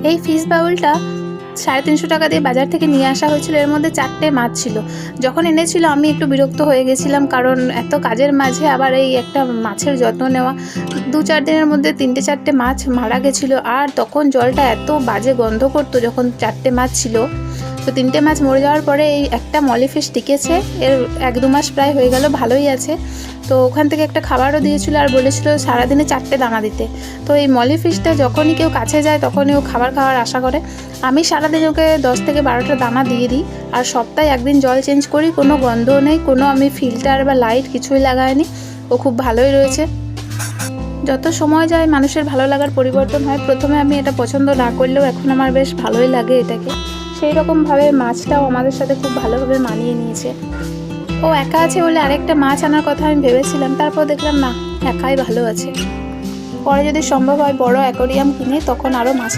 এই ফিশ বাউলটা 350 টাকা দিয়ে বাজার থেকে নিয়ে আসা হয়েছিল। এর মধ্যে 4টে মাছ ছিল। যখন এনেছিল আমি একটু বিরক্ত হয়ে গেছিলাম, কারণ এত কাজের মাঝে আবার এই একটা মাছের যত্ন নেওয়া। 2-4 দিনের মধ্যে 3-4টে মাছ মারা গেছিলো। আর তখন জলটা এত বাজে গন্ধ করতো যখন 4টে মাছ ছিল। তো 3টে মাছ মরে যাওয়ার পরে এই একটা মলি ফিশ টিকেছে। এর 1-2 মাস প্রায় হয়ে গেল, ভালোই আছে। তো ওখান থেকে একটা খাবারও দিয়েছিল আর বলেছিল সারাদিনে 4টে দানা দিতে। তো এই মলি ফিশটা যখনই কেউ কাছে যায় তখনই ও খাবার খাওয়ার আশা করে। আমি সারাদিন ওকে 10 থেকে 12টা দানা দিয়ে দিই। আর সপ্তাহে একদিন জল চেঞ্জ করি। কোনো গন্ধও নেই, কোনো আমি ফিল্টার বা লাইট কিছুই লাগাইনি। ও খুব ভালোই রয়েছে। যত সময় যায় মানুষের ভালো লাগার পরিবর্তন হয়। প্রথমে আমি এটা পছন্দ না করলেও এখন আমার বেশ ভালোই লাগে এটাকে। সেই রকমভাবে মাছটাও আমাদের সাথে খুব ভালোভাবে মানিয়ে নিয়েছে। ও একা আছে বলে আরেকটা মাছ আনার কথা আমি ভেবেছিলাম, তারপর দেখলাম না, একাই ভালো আছে। পরে যদি সম্ভব হয় বড় অ্যাকোরিয়াম কিনে তখন আরও মাছ